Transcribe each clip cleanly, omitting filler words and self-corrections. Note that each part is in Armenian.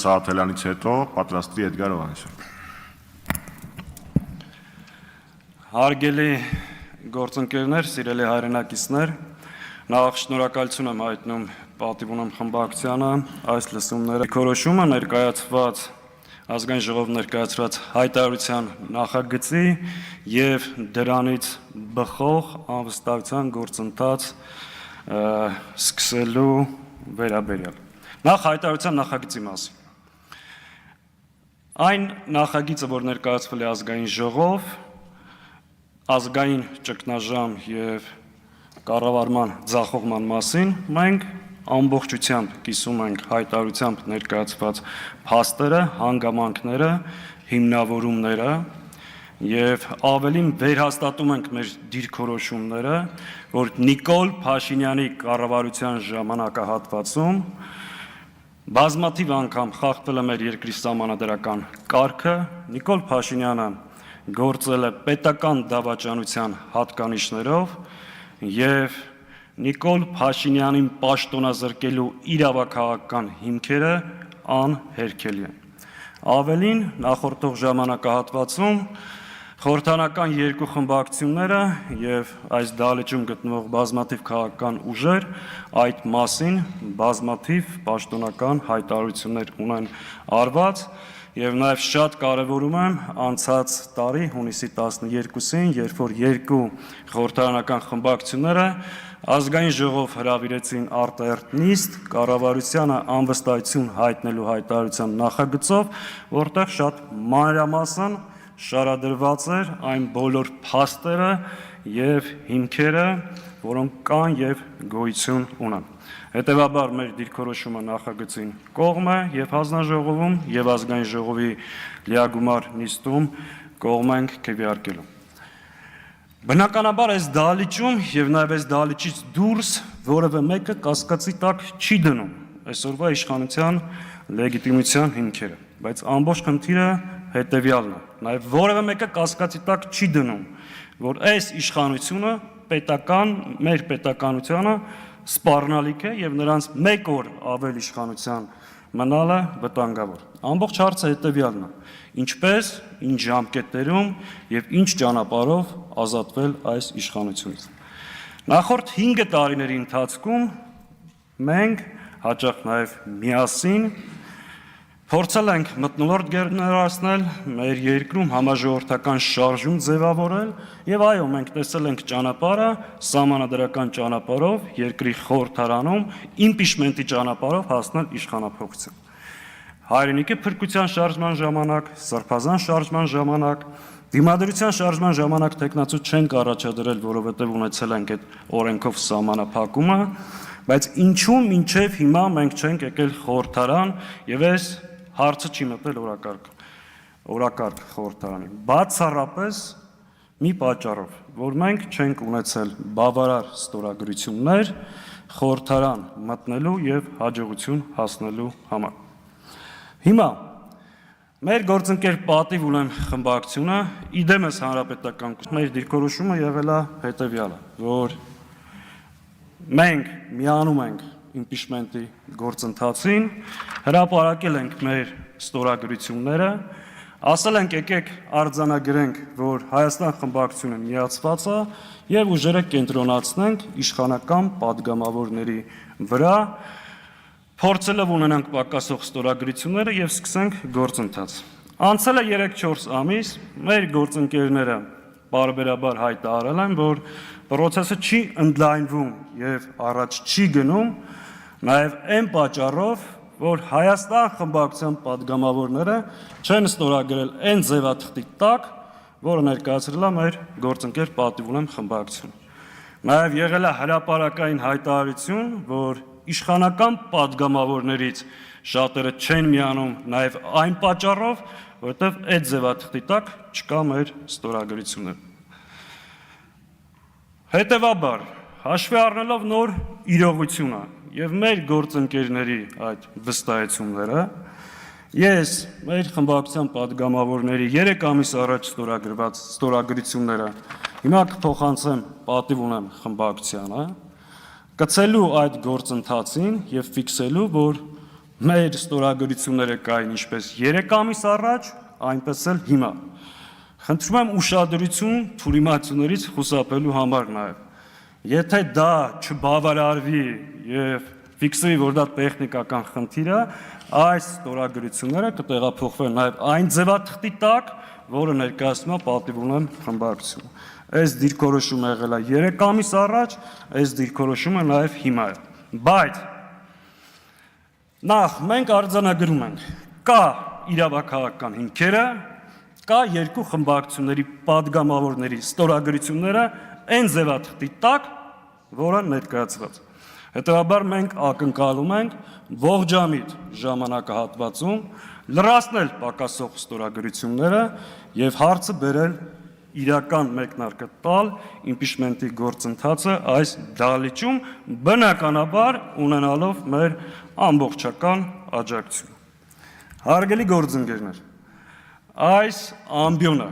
Սաղաթելյանից հետո պատրաստվի Էդգար Հովհաննիսյանը։ Հարգելի գործընկերներ, սիրելի հայրենակիցներ, նախ շնորհակալություն եմ հայտնում պատիվ ունեմ խմբակցությանը այս լսումները դիրքորոշումը ներկայացված ազգային ժողով ներկայացրած հայտարարության նախագծի եւ դրանից բխող անվստահության գործընթաց սկսելու վերաբերյալ։ Նախ հայտարարության նախագծի մասին։ Այն նախագիծը, որ ներկայացվել է ազգային ժողով, ազգային ճգնաժամ եւ կառավարման ձախողման մասին, մենք ամբողջությամբ կիսում ենք հայտարարությամբ ներկայացված փաստերը, հանգամանքները, հիմնավորումները եւ ավելին վերհաստատում ենք մեր դիրքորոշումները, որ Նիկոլ Փաշինյանի կառավարության ժամանակահատվածում բազմաթիվ անգամ խախտվել է մեր երկրի սահմանադրական կարգը, Նիկոլ Փաշինյանը գործել է պետական դավաճանության հատկանիշներով եւ Նիկոլ Փաշինյանին պաշտոնազրկելու իրավաքաղաքական հիմքերը անհերքելի են։ Ավելին, նախորդող ժամանակահատվածում խորհրդարանական երկու խմբակցությունները եւ այս դահլիճում գտնվող բազմաթիվ քաղաքական ուժեր այդ մասին բազմաթիվ պաշտոնական հայտարարություններ ունեն արված եւ նաեւ շատ կարեւորում եմ անցած տարի հունիսի 12-ին, երբ որ երկու խորհրդարանական խմբակցությունները ազգային ժողով հրավիրեցին արտահերթ նիստ կառավարությանը անվստահություն հայտնելու հայտարարության նախագծով, որտեղ շատ մանրամասն շարադրված էր այն բոլոր փաստերը եւ հիմքերը, որոնք կան եւ գոյություն ունեն։ Հետևաբար մեր դիրքորոշումը նախագծին կողմ է եւ հանձնաժողովում եւ ազգային ժողովի լիագումար նիստում կողմ ենք քվեարկելու։ Բնականաբար այս դահլիճում եւ նաեւ այս դահլիճից դուրս որևէ մեկը կասկածի տակ չի դնում այսօրվա իշխանության լեգիտիմության հիմքերը, բայց ամբողջ խնդիրը հետեւյալն է։ Նաեւ որևէ մեկը կասկածի տակ չի դնում, որ այս իշխանությունը մեր պետականությանը սպառնալիք է եւ նրանց մեկ օր ավել իշխանության մնալը վտանգավոր։ Ամբողջ հարցը հետեւյալն է. ինչպես, ինչ ժամկետներում եւ ինչ ճանապարհով ազատվել այս իշխանությունից։ Նախորդ 5 տարիների ընթացքում մենք հաճախ նաեւ միասին փորձել ենք մթնոլորտ գերներացնել, մեր երկրում համաժողովրդական շարժում ձևավորել եւ այո, մենք տեսել ենք ճանապարհը, սահմանադրական ճանապարհով, երկրի խորհրդարանում, իմպիչմենտի ճանապարհով հասնել իշխանափոխության։ Հայրենիքի փրկության շարժման ժամանակ, սրբազան շարժման ժամանակ, դիմադրության շարժման ժամանակ տեխնացու չենք առաջադրել, որովհետեւ ունեցել ենք այդ օրենքով սահմանափակումը, բայց ինչու մինչեւ հիմա մենք չենք եկել խորհրդարան եւ այս հարցը չի մտել օրակարգ խորհրդարանի։ Բացառապես մի պատճառով, որ մենք չենք ունեցել բավարար ստորագրություններ խորհրդարան մտնելու եւ հաջողություն հասնելու համար։ Հիմա մեր գործընկեր պատիվ ունեմ խմբակցությունը, իդեմս հանրապետական մեր դիրքորոշումը եղել է հետեւյալը, որ մենք միանում ենք իմպիչմենտի գործընթացին, հրապարակել ենք մեր ստորագրությունները, ասել ենք եկեք արձանագրենք, որ Հայաստան խմբակցությունը միացված է եւ ուժերը կենտրոնացնենք իշխանական падգամավորների վրա, փորձելով ունենանք պակասող ստորագրությունները եւ սկսենք գործընթաց։ Անցել է 3-4 ամիս, մեր գործընկերները բարբերաբար հայտարարել են, որ process-ը չի ընդլայնվում եւ առաջ չի գնում, նաեւ այն պատճառով, որ Հայաստան խմբակցության падգամավորները չեն ստորագրել այն ձևաթղթի տակ, որը ներկայացրել է մեր գործընկեր պատիվ ունեմ խմբակցությունը։ Նաեւ եղել է հրապարակային հայտարարություն, որ իշխանական падգամավորներից շատերը չեն միանում նաեւ այն պատճառով, որովհետեւ այդ ձևաթղթի տակ չկա մեր ստորագրությունը։ Հետևաբար, հաշվի առնելով նոր իրողությունը եւ մեր գործընկերների այդ վստահությունները, ես մեր խմբակցության падգամավորների 3 ամիս առաջ ստորագրված ստորագրությունները հիմա կփոխանցեմ պատիվ ունեմ խմբակցությանը, կցելու այդ գործընթացին եւ ֆիքսելու, որ Մեր ստորագրությունները կային ինչպես 3 ամիս առաջ, այնպես էլ հիմա։ Խնդրում եմ ուշադրություն թյուրիմացություններից խուսափելու համար նաև։ Եթե դա չբավարարվի եւ ֆիքսվի, որ դա տեխնիկական խնդիր է, այս ստորագրությունները կտեղափոխվեն նաև այն ձևաթղթի տակ, որը ներկայացնում է պատիվունեմ խմբակցությունը։ Այս դիրքորոշումը եղել է 3 ամիս առաջ, այս դիրքորոշումը նաև հիմա է։ Բայց նախ մենք արձանագրում ենք, կա իրավաքաղաքական հիմքերը, կա երկու խմբակցությունների падգամավորների ստորագրությունները այն ձևաթղթի տակ, որը ներկայացված։ Հետևաբար մենք ակնկալում ենք ողջամիտ ժամանակահատվածում լրացնել պակասող ստորագրությունները եւ հարցը բերել իրական մեկնարկը տալ իմպիչմենտի գործընթացը այս դահլիճում, բնականաբար ունենալով մեր ամբողջական աջակցությունը։ Հարգելի գործընկերներ, այս ամբիոնը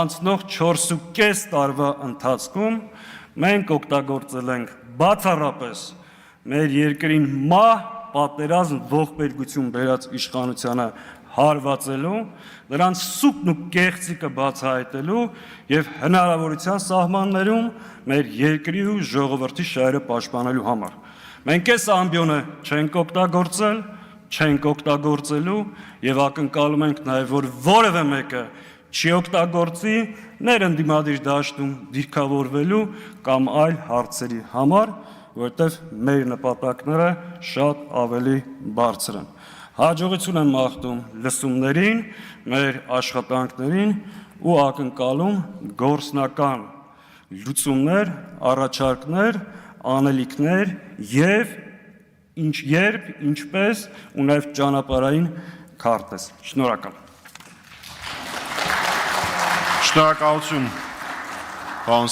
անցնող 4.5 տարվա ընթացքում մենք օգտագործել ենք բացառապես մեր երկրին մահ, պատերազմ, ողբերգություն բերած իշխանությանը հարվածելու, նրանց սուտն ու կեղծիկը բացահայտելու եւ հնարավորության սահմաններում մեր երկրի ու ժողովրդի շահերը պաշտպանելու համար։ Մենք այս ամբիոնը չենք օգտագործել, չենք օգտագործելու եւ ակնկալում ենք նաեւ, որ որևէ մեկը չի օգտագործի ներընդդիմադիր դաշտում դիրքավորվելու կամ այլ հարցերի համար, որտեղ մեր նպատակները շատ ավելի բարձր են։ Հաջողություն եմ մաղթում լսումներին, մեր աշխատանքներին ու ակնկալում գործնական լուծումներ, առաջարկներ, անելիքներ եւ երբ, ինչպես ու նաեւ ճանապարհային քարտեզ։ Շնորհակալ։ Շնորհակալություն, պարոն